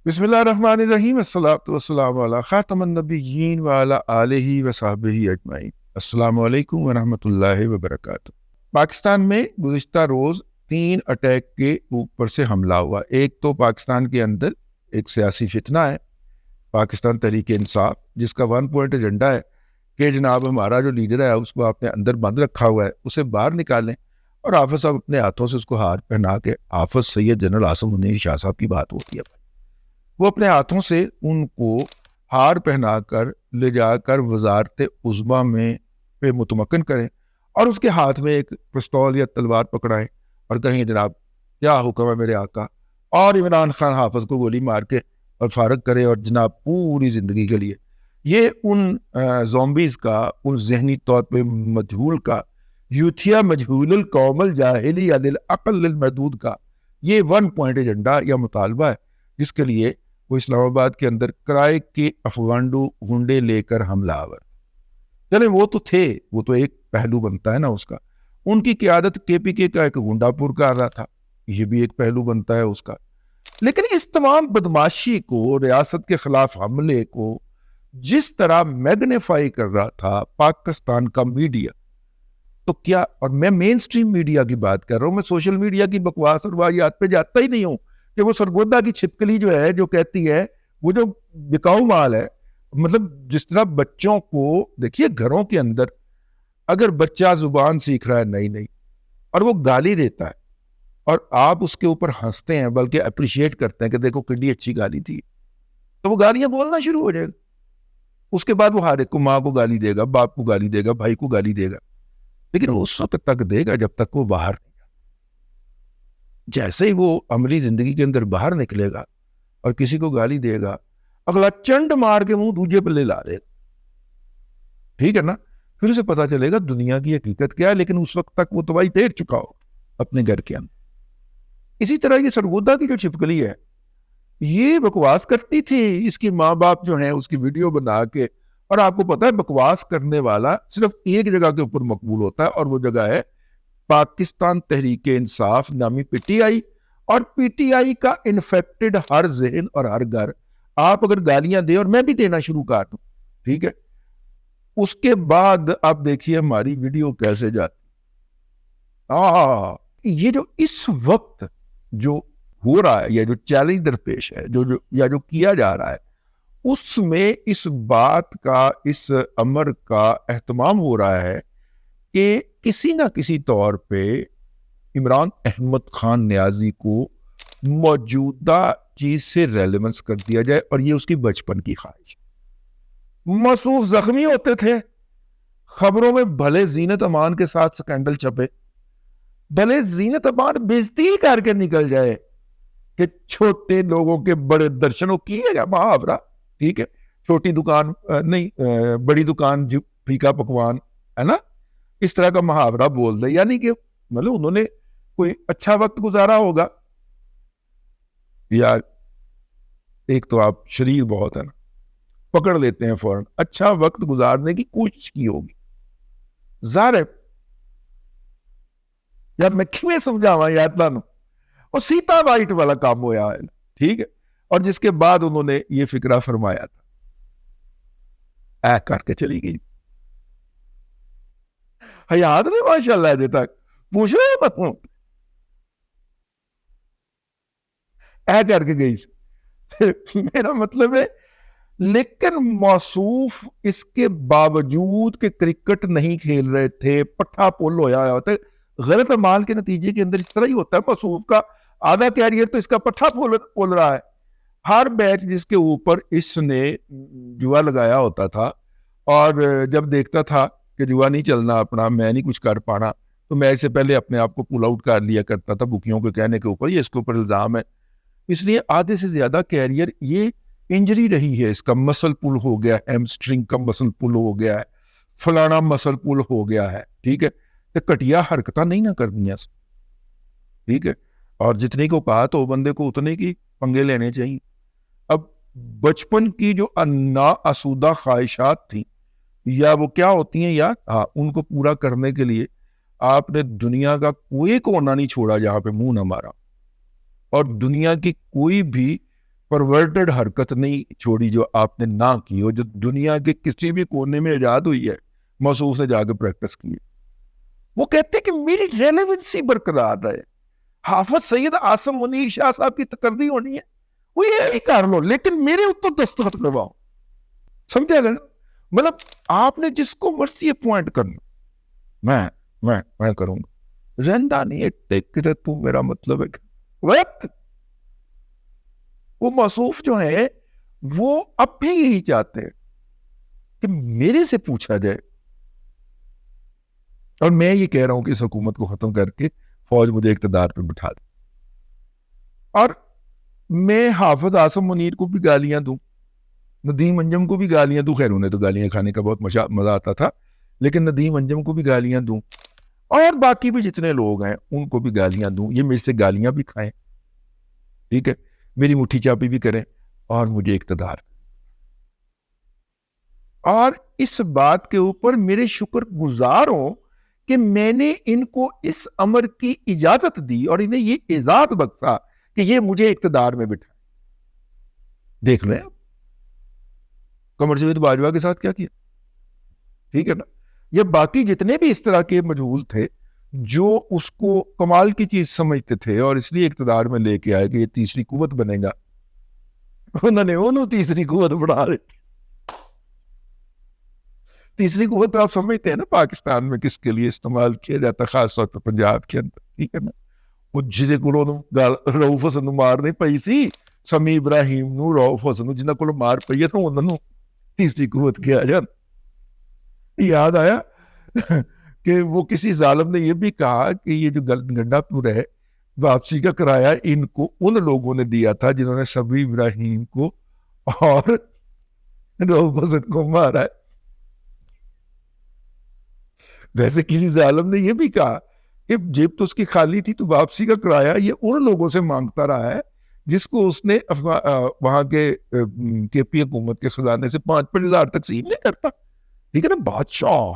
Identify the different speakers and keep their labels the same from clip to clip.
Speaker 1: بسم اللہ الرحمن الرحیم، الصلاۃ والسلام علی خاتم النبیین وعلی آلہ وصحبہ اجمعین۔ السلام علیکم ورحمۃ اللہ وبرکاتہ۔ پاکستان میں گزشتہ روز 3 اٹیک کے اوپر سے حملہ ہوا۔ ایک تو پاکستان کے اندر ایک سیاسی فتنہ ہے، پاکستان تحریک انصاف، جس کا 1 پوائنٹ ایجنڈا ہے کہ جناب ہمارا جو لیڈر ہے اس کو آپ نے اندر بند رکھا ہوا ہے، اسے باہر نکالیں، اور حافظ صاحب اپنے ہاتھوں سے اس کو ہار پہنا کے، حافظ سید جنرل عاصم منیر شاہ صاحب کی بات ہوتی ہے، وہ اپنے ہاتھوں سے ان کو ہار پہنا کر لے جا کر وزارت عظمیٰ میں پہ متمکن کریں، اور اس کے ہاتھ میں ایک پستول یا تلوار پکڑائیں اور کہیں جناب کیا حکم ہے میرے آقا، اور عمران خان حافظ کو گولی مار کے اور فارغ کرے، اور جناب پوری زندگی کے لیے یہ ان زومبیز کا، ان ذہنی طور پہ مجہول کا، یوتھیا مجہول القوم الجاہلی عن العقل المحدود کا یہ 1 پوائنٹ ایجنڈا یا مطالبہ ہے، جس کے لیے وہ اسلام آباد کے اندر کرائے کے افغانڈو گنڈے لے کر حملہ آور۔ چلے وہ تو تھے، وہ تو ایک پہلو بنتا ہے نا اس کا، ان کی قیادت KPK کا ایک گنڈا پور کر رہا تھا، یہ بھی ایک پہلو بنتا ہے اس کا۔ لیکن اس تمام بدماشی کو، ریاست کے خلاف حملے کو جس طرح میگنیفائی کر رہا تھا پاکستان کا میڈیا، تو کیا، اور میں مین سٹریم میڈیا کی بات کر رہا ہوں، میں سوشل میڈیا کی بکواس اور واقعات پہ جاتا ہی نہیں ہوں کہ وہ سرگودا کی چھپکلی جو ہے، جو کہتی ہے وہ جو بکاؤ مال ہے، مطلب جس طرح بچوں کو دیکھیے گھروں کے اندر اگر بچہ زبان سیکھ رہا ہے نئی اور وہ گالی دیتا ہے اور آپ اس کے اوپر ہنستے ہیں بلکہ اپریشیٹ کرتے ہیں کہ دیکھو کتنی اچھی گالی تھی، تو وہ گالیاں بولنا شروع ہو جائے گا۔ اس کے بعد وہ ہر ایک کو، ماں کو گالی دے گا، باپ کو گالی دے گا، بھائی کو گالی دے گا، لیکن وہ اس وقت تک دے گا جب تک وہ باہر نہیں جائے۔ جیسے ہی وہ عملی زندگی کے اندر باہر نکلے گا اور کسی کو گالی دے گا، اگلا چنڈ مار کے منہ دوجے پلے لا دے گا، ٹھیک ہے نا؟ پھر اسے پتا چلے گا دنیا کی حقیقت کیا ہے، لیکن اس وقت تک وہ تباہی پھیر چکا ہو اپنے گھر کے اندر۔ اسی طرح یہ سرگودا کی جو چھپکلی ہے، یہ بکواس کرتی تھی، اس کی ماں باپ جو ہیں اس کی ویڈیو بنا کے، اور آپ کو پتا ہے بکواس کرنے والا صرف ایک جگہ کے اوپر مقبول ہوتا ہے، اور وہ جگہ ہے پاکستان تحریک انصاف نامی PTI، اور PTI کا انفیکٹڈ ہر ذہن اور ہر گھر، آپ اگر گالیاں دیں، اور میں بھی دینا شروع کر دوں، ٹھیک ہے، اس کے بعد آپ دیکھیے ہماری ویڈیو کیسے جاتی۔ یہ جو اس وقت جو ہو رہا ہے، یا جو چیلنج درپیش ہے، جو کیا جا رہا ہے، اس میں اس بات کا، اس امر کا اہتمام ہو رہا ہے کہ کسی نہ کسی طور پہ عمران احمد خان نیازی کو موجودہ چیز سے ریلیونس کر دیا جائے، اور یہ اس کی بچپن کی خواہش۔ موصوف زخمی ہوتے تھے، خبروں میں بھلے زینت امان کے ساتھ سکینڈل چھپے، بھلے زینت امان بےزتی کر کے نکل جائے کہ چھوٹے لوگوں کے بڑے درشنوں کیے گا محاورہ، ٹھیک ہے، چھوٹی دکان نہیں، بڑی دکان پھیکا پکوان، ہے نا، اس طرح کا محاورہ بول دے، یعنی کہ مطلب انہوں نے کوئی اچھا وقت گزارا ہوگا، یا ایک تو آپ شریر بہت ہے نا، پکڑ لیتے ہیں فوراً، اچھا وقت گزارنے کی کوشش کی ہوگی، ظاہر ہے یار میں کیویں سمجھاواں یار تانوں، وہ سیتا وائٹ والا کام ہوا ہے، ٹھیک ہے، اور جس کے بعد انہوں نے یہ فکرہ فرمایا تھا، کر کے چلی گئی، حیات نے ماشاء اللہ ابھی تک پوچھ رہے مت، کر کے گئی میرا مطلب ہے۔ لیکن موصوف اس کے باوجود کہ کرکٹ نہیں کھیل رہے تھے، پٹھا پول ہویا ہوتا ہے، غلط اعمال کے نتیجے کے اندر اس طرح ہی ہوتا ہے، موصوف کا آدھا کیریئر تو اس کا پٹھا پول رہا ہے۔ ہر میچ جس کے اوپر اس نے جوا لگایا ہوتا تھا، اور جب دیکھتا تھا کہ جوا نہیں چلنا اپنا، میں نہیں کچھ کر پانا، تو میچ سے پہلے اپنے آپ کو پول آؤٹ کر لیا کرتا تھا بکیوں کے کہنے کے اوپر، یہ اس کے اوپر الزام ہے۔ اس لیے آدھے سے زیادہ کیریئر یہ انجری رہی ہے، اس کا مسل پل ہو گیا، ہیمسٹرنگ کا مسل پل ہو گیا ہے، فلانا مسل پل ہو گیا ہے، ٹھیک ہے، تو کٹیا حرکتیں نہیں نہ کرنی، ٹھیک ہے، اور جتنے کو کہا تو بندے کو اتنے کی پنگے لینے چاہیے۔ اب بچپن کی جو نا آسودہ خواہشات تھیں، یا وہ کیا ہوتی ہیں یار، ان کو پورا کرنے کے لیے آپ نے دنیا کا کوئی کونا نہیں چھوڑا جہاں پہ منہ نہ مارا، اور دنیا کی کوئی بھی پرورٹڈ حرکت نہیں چھوڑی جو آپ نے نہ کی ہو، جو دنیا کے کسی بھی کونے میں ایجاد ہوئی ہے، موصوف نے جا کے پریکٹس کی ہے. وہ کہتے ہیں کہ میری ریلیونسی برقرار رہے. حافظ سید عاصم منیر شاہ صاحب کی تقرری ہونی ہے، وہ یہ کر لو لیکن میرے اوپر دستخط کرواؤ. سمجھے اگر مطلب آپ نے جس کو مرضی اپوائنٹ کرنا میں کروں گا، رہندا نہیں ہے ٹیک کے تو میرا مطلب ہے کہ وقت. وہ موصوف جو ہے وہ اب بھی یہی چاہتے ہیں کہ میرے سے پوچھا جائے. اور میں یہ کہہ رہا ہوں کہ اس حکومت کو ختم کر کے فوج مجھے اقتدار پہ بٹھا دے. اور میں حافظ عاصم منیر کو بھی گالیاں دوں، ندیم انجم کو بھی گالیاں دوں. خیر انہیں تو گالیاں کھانے کا بہت مزہ آتا تھا، لیکن ندیم انجم کو بھی گالیاں دوں، اور باقی بھی جتنے لوگ ہیں ان کو بھی گالیاں دوں. یہ میرے سے گالیاں بھی کھائیں، ٹھیک ہے، میری مٹھی چاپی بھی کریں اور مجھے اقتدار. اور اس بات کے اوپر میرے شکر گزار ہوں کہ میں نے ان کو اس امر کی اجازت دی اور انہیں یہ اعزاز بخشا کہ یہ مجھے اقتدار میں بٹھائے. دیکھ لیں قمر جاوید باجوہ کے ساتھ کیا کیا، ٹھیک ہے نا. یہ باقی جتنے بھی اس طرح کے مجہول تھے جو اس کو کمال کی چیز سمجھتے تھے اور اس لیے اقتدار میں لے کے آئے کہ یہ تیسری قوت بنے گا، انہوں نے تیسری قوت بڑھا دی. تیسری قوت آپ سمجھتے ہیں نا پاکستان میں کس کے لیے استعمال کیا جاتا، خاص طور پر پنجاب کے اندر، ٹھیک ہے نا. وہ جہدے کولوں رؤف حسن نوں مار نہیں پئی سی، سمی ابراہیم نوں، رؤف حسن نوں، جنہاں کولوں مار پئی ہے تو انہاں نوں تیسری قوت کیا جان. یاد آیا کہ وہ کسی ظالم نے یہ بھی کہا کہ یہ جو گنڈا پور ہے واپسی کا کرایہ ان کو ان لوگوں نے دیا تھا جنہوں نے سمی ابراہیم کو اور رؤف حسن کو مارا ہے. ویسے کسی ظالم نے یہ بھی کہا کہ جیب تو اس کی خالی تھی تو واپسی کا کرایہ یہ ان لوگوں سے مانگتا رہا ہے جس کو اس نے وہاں کے پی حکومت کے خزانے سے 5,000 تقسیم نہیں کرتا. ٹھیک ہے نا، بادشاہ،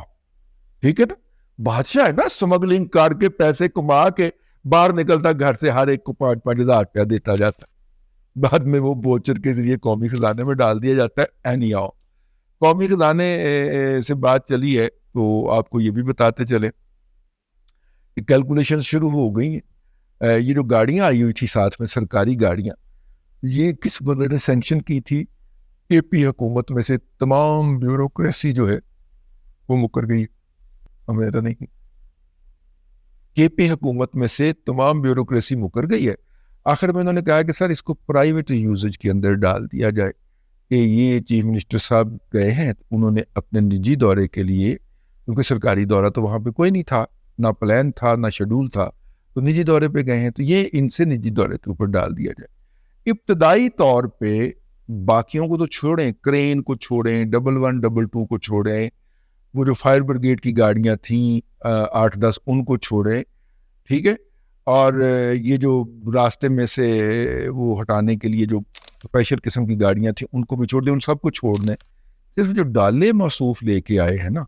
Speaker 1: ٹھیک ہے نا، بادشاہ ہے نا، سمگلنگ کر کے پیسے کما کے باہر نکلتا گھر سے ہر ایک کو 5,000 روپیہ دیتا جاتا، بعد میں وہ بوچر کے ذریعے قومی خزانے میں ڈال دیا جاتا ہے. اینی آؤ قومی خزانے سے بات چلی ہے تو آپ کو یہ بھی بتاتے چلے کہ کیلکولیشن شروع ہو گئی ہیں. یہ جو گاڑیاں آئی ہوئی تھی ساتھ میں سرکاری گاڑیاں، یہ کس بندے نے سینکشن کی تھی؟ کے پی حکومت میں سے تمام بیوروکریسی جو ہے وہ مکر گئی. ہمیں تو نہیں، کے پی حکومت میں سے تمام بیوروکریسی مکر گئی ہے. آخر میں انہوں نے کہا کہ سر اس کو پرائیویٹ یوزج کے اندر ڈال دیا جائے. کہ یہ چیف منسٹر صاحب گئے ہیں، انہوں نے اپنے نجی دورے کے لیے، کیونکہ سرکاری دورہ تو وہاں پہ کوئی نہیں تھا، نہ پلان تھا نہ شیڈول تھا، تو نجی دورے پہ گئے ہیں تو یہ ان سے نجی دورے کے اوپر ڈال دیا جائے. ابتدائی طور پہ باقیوں کو تو چھوڑیں، کرین کو چھوڑیں، 11 22 کو چھوڑیں، وہ جو فائر بریگیڈ کی گاڑیاں تھیں 8-10 ان کو چھوڑیں، ٹھیک ہے. اور یہ جو راستے میں سے وہ ہٹانے کے لیے جو اسپیشل قسم کی گاڑیاں تھیں ان کو بھی چھوڑ دیں، ان سب کو چھوڑ دیں. صرف جو ڈالے موصوف لے کے آئے ہیں نا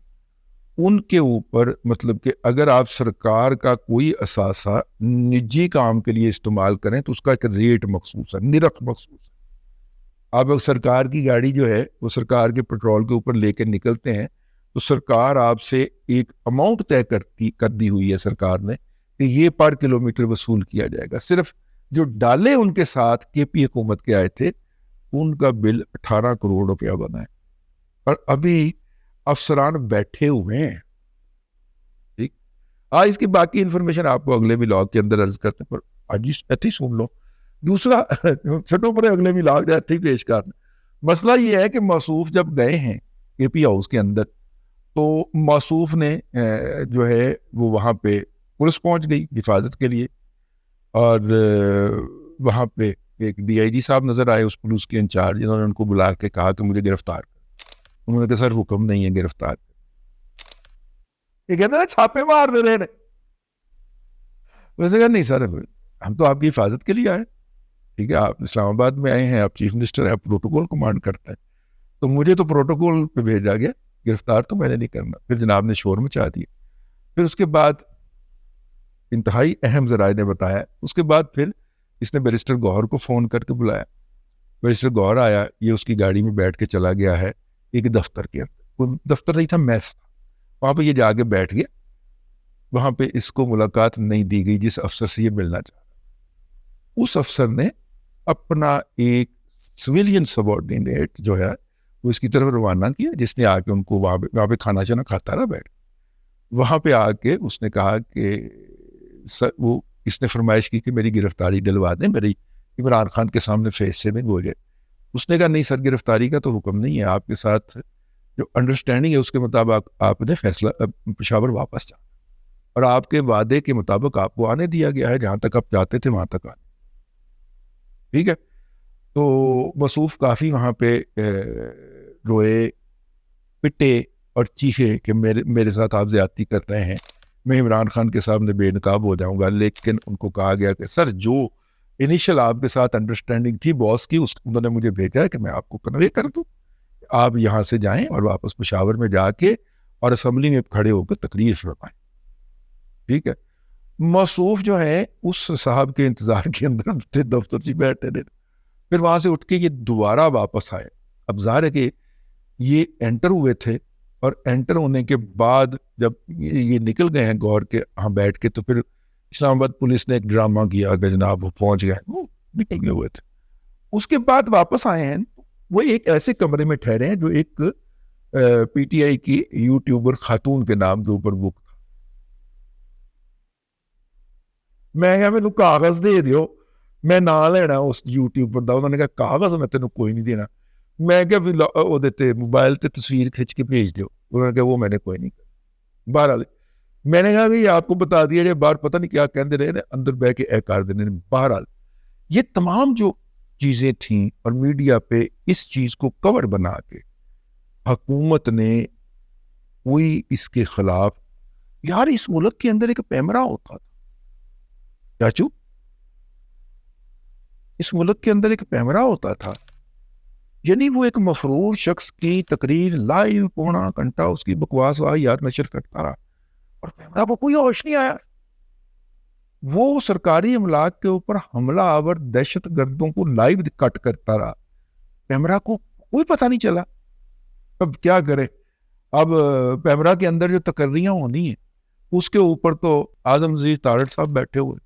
Speaker 1: ان کے اوپر، مطلب کہ اگر آپ سرکار کا کوئی اثاثہ نجی کام کے لیے استعمال کریں تو اس کا ایک ریٹ مخصوص ہے، نرخ مخصوص ہے. آپ اگر سرکار کی گاڑی جو ہے وہ سرکار کے پیٹرول کے اوپر لے کے نکلتے ہیں تو سرکار آپ سے ایک اماؤنٹ طے کر دی ہوئی ہے سرکار نے کہ یہ پر کلومیٹر وصول کیا جائے گا. صرف جو ڈالے ان کے ساتھ کے پی حکومت کے آئے تھے ان کا بل 18 کروڑ روپیہ بنا ہے، اور ابھی افسران بیٹھے ہوئے ہیں. ٹھیک، اس کی باقی انفارمیشن آپ کو اگلے ولاگ کے اندر عرض کرتے ہیں، پر آج ایتھی سن لو. دوسرا چھٹوں پر اگلے ولاگ ایتھی ہی پیش کرنا. مسئلہ یہ ہے کہ موصوف جب گئے ہیں کے پی ہاؤس کے اندر تو موصوف نے جو ہے وہ وہاں پہ پولیس پہنچ گئی حفاظت کے لیے، اور وہاں پہ ایک ڈی آئی جی صاحب نظر آئے اس پولیس کے انچارج، جنہوں نے ان کو بلا کے کہا کہ مجھے گرفتار کر. انہوں نے کہا سر حکم نہیں ہے گرفتار. یہ کہتے ہیں چھاپے مار دے رہے. اس نے کہا نہیں سر ہم تو آپ کی حفاظت کے لیے آئے، ٹھیک ہے، آپ اسلام آباد میں آئے ہیں، آپ چیف منسٹر ہیں، آپ پروٹوکول کمانڈ کرتے ہیں، تو مجھے تو پروٹوکول پہ بھیجا گیا، گرفتار تو میں نے نہیں کرنا. پھر جناب نے شور مچا دیا. پھر اس کے بعد انتہائی اہم ذرائع نے بتایا، اس کے بعد پھر اس نے بیرسٹر گوہر کو فون کر کے بلایا بیرسٹر گور آیا, یہ اس کی گاڑی میں بیٹھ کے چلا گیا ہے ایک دفتر کے اندر, کوئی دفتر نہیں تھا, میس تھا, وہاں پہ یہ جا کے بیٹھ گیا. وہاں پہ اس کو ملاقات نہیں دی گئی جس افسر سے یہ ملنا چاہتا. اس افسر نے اپنا ایک سویلین سبارڈینیٹ جو ہے وہ اس کی طرف روانہ کیا, جس نے آ کے ان کو وہاں پہ کھانا چانا کھاتا رہا بیٹھ. وہاں پہ آ کے اس نے کہا کہ وہ اس نے فرمائش کی کہ میری گرفتاری ڈلوا دیں, میری عمران خان کے سامنے فیس سے نہیں بولے. اس نے کہا نہیں سر, گرفتاری کا تو حکم نہیں ہے, آپ کے ساتھ جو انڈرسٹینڈنگ ہے اس کے مطابق آپ نے فیصلہ پشاور واپس جانا, اور آپ کے وعدے کے مطابق آپ کو آنے دیا گیا ہے, جہاں تک آپ جاتے تھے وہاں تک آنے. ٹھیک ہے. تو مصروف کافی وہاں پہ روئے, پٹے اور چیخے کہ میرے ساتھ آپ زیادتی کر رہے ہیں, میں عمران خان کے سامنے بے نقاب ہو جاؤں گا. لیکن ان کو کہا گیا کہ سر جو انیشل آپ کے ساتھ انڈرسٹینڈنگ تھی باس کی, انہوں نے مجھے بھیجا ہے کہ میں آپ کو کنوے کر دوں, آپ یہاں سے جائیں اور واپس پشاور میں جا کے اور اسمبلی میں کھڑے ہو کر تقریر فرمائیں. ٹھیک ہے. موصوف جو ہے اس صاحب کے انتظار کے اندر دفتر سے بیٹھے رہے. پھر وہاں سے اٹھ کے یہ دوبارہ واپس آئے. اب ظاہر ہے کہ یہ انٹر ہوئے تھے, اور انٹر ہونے کے بعد جب یہ نکل گئے ہیں گور کے ہاں بیٹھ کے, تو پھر اسلام آباد پولیس نے ایک ڈرامہ کیا کہ جناب وہ پہنچ گئے, وہ نکل گئے ہوئے تھے. اس کے بعد واپس آئے ہیں, وہ ایک ایسے کمرے میں ٹھہرے ہیں جو ایک پی ٹی آئی کی یوٹیوبر خاتون کے نام کے اوپر بک تھا. میں کہا مینوں کاغذ دے دیو, میں نہ لینا اس یوٹیوبر دا. انہوں نے کہا کاغذ میں تینوں کوئی نہیں دینا. میں کہا پھر وہ دیتے موبائل تے تصویر کھچ کے بھیج دیو. انہوں نے کہا وہ میں نے کوئی نہیں کہا. بہرحال میں نے کہا کہ یہ آپ کو بتا دیا جائے, باہر پتہ نہیں کیا کہندے رہے, اندر بہ کے اے کر دینے. بہرحال یہ تمام جو چیزیں تھیں اور میڈیا پہ اس چیز کو کور بنا کے حکومت نے کوئی اس کے خلاف, یار اس ملک کے اندر ایک پیمرا ہوتا تھا چاچو, اس ملک کے اندر ایک پیمرا ہوتا تھا, یعنی وہ ایک مفرور شخص کی تقریر لائیو پونا گھنٹہ اس کی بکواس یاد نشر کرتا رہا, اور پیمرا کو کوئی ہوش نہیں آیا. وہ سرکاری املاک کے اوپر حملہ آور دہشت گردوں کو لائیو کٹ کرتا رہا, پیمرا کو کوئی پتہ نہیں چلا. اب کیا کرے, اب پیمرا کے اندر جو تقرریاں ہونی ہیں اس کے اوپر تو اعظم عزیز تارڑ صاحب بیٹھے ہوئے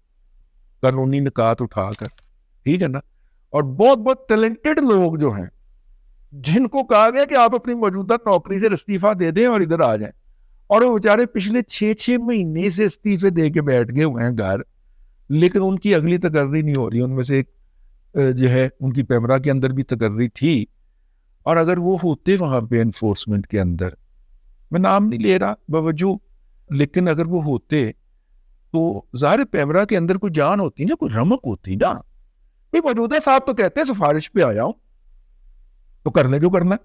Speaker 1: قانونی نکات اٹھا کر, ٹھیک ہے نا, اور بہت بہت ٹیلنٹڈ لوگ جو ہیں جن کو کہا گیا کہ آپ اپنی موجودہ نوکری سے استعفیٰ دے دیں اور ادھر آ جائیں, اور وہ بیچارے پچھلے 6 مہینے سے استعفے دے کے بیٹھ گئے ہوئے ہیں گھر, لیکن ان کی اگلی تقرری نہیں ہو رہی. ان میں سے ایک جو ہے ان کی پیمرا کے اندر بھی تقرری تھی, اور اگر وہ ہوتے وہاں پہ انفورسمنٹ کے اندر, میں نام نہیں لے رہا باوجود, لیکن اگر وہ ہوتے تو ظاہر پیمرا کے اندر کوئی جان ہوتی نا, کوئی رمق ہوتی نا. یہ موجودہ صاحب تو کہتے ہیں سفارش پہ آیا ہوں, تو کرنے جو کرنا,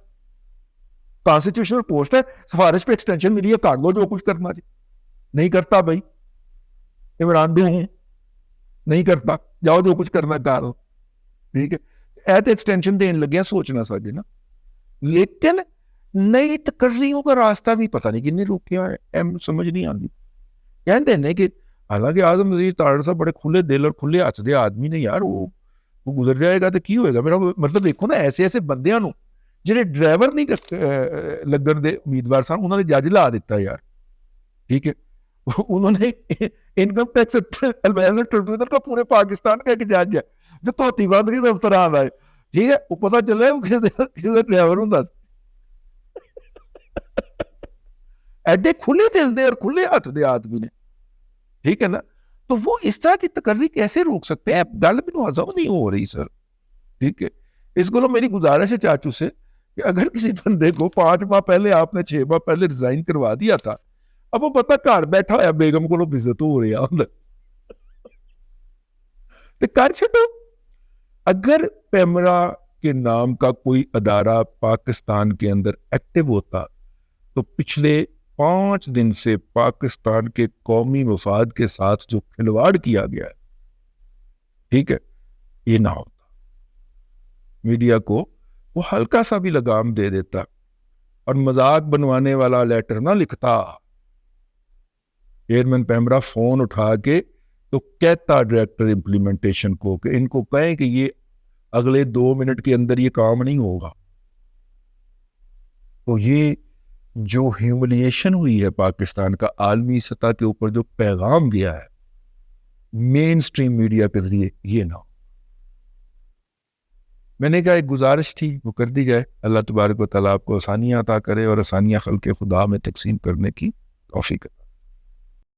Speaker 1: کانسٹیٹیوشنل پوسٹ ہے, سفارش پہ ایکسٹینشن ملی ہے, کر لو جو کچھ کرنا جی. نہیں کرتا بھائی, عمران بھی ہوں نہیں کرتا, جاؤ جو کچھ کرنا کرو, ٹھیک ہے. ایت ایکسٹینشن دین لگے سوچنا ساجے نا, لیکن نئی تقرریوں کا راستہ بھی پتہ نہیں کن نے روکیا ہے, سمجھ نہیں آتی. کہتے ہیں کہ حالانکہ اعظم عزیز تارڑ صاحب بڑے کھلے دل اور کھلے ہاتھ دے آدمی نے, یار وہ گزر جائے گا تو کی ہوئے گا. میرا مطلب دیکھو نا, ایسے ایسے بندیاں نو جنہیں ڈرائیور نہیں لگن دے امیدوار سن, انہوں نے جج لا دیتا یار, ٹھیک ہے. انہوں نے انکم ٹیکس ٹریبیونل کا پورے پاکستان کا ایک جج ہے جو توتی بند کے دفتر آئے, ٹھیک ہے, وہ پتہ چلے وہ کسی ڈرائیور ہوں. ایڈے کھلے دل دے اور کھلے ہاتھ دے آدمی نے, ٹھیک ہے نا. تو وہ اس طرح کی تقرری کیسے روک سکتے ہیں؟ گل بھی ہضم نہیں ہو رہی سر, ٹھیک ہے. اس کو میری گزارش ہے چاچو سے کہ اگر کسی بندے کو 5 ماہ پہلے آپ نے 6 ماہ پہلے ریزائن کروا دیا تھا, اب وہ پتا گھر بیٹھا ہوا بیگم کو عزت ہو رہی ہے تو کر چھٹو. اگر پیمرا کے نام کا کوئی ادارہ پاکستان کے اندر ایکٹیو ہوتا تو پچھلے 5 دن سے پاکستان کے قومی مفاد کے ساتھ جو کھلواڑ کیا گیا ہے, ٹھیک ہے, یہ نہ ہوتا. میڈیا کو وہ ہلکا سا بھی لگام دے دیتا اور مذاق بنوانے والا لیٹر نہ لکھتا. چیئرمین پیمرا فون اٹھا کے تو کہتا ڈائریکٹر امپلیمنٹیشن کو کہ ان کو کہیں کہ یہ اگلے 2 منٹ کے اندر یہ کام نہیں ہوگا. تو یہ جو ہیوملیشن ہوئی ہے پاکستان کا عالمی سطح کے اوپر جو پیغام دیا ہے مین سٹریم میڈیا کے ذریعے، یہ نہ ہو. میں نے کہا ایک گزارش تھی وہ کر دی جائے. اللہ تبارک و تعالیٰ آپ کو آسانیاں عطا کرے اور آسانیاں خلق خدا میں تقسیم کرنے کی توفیق.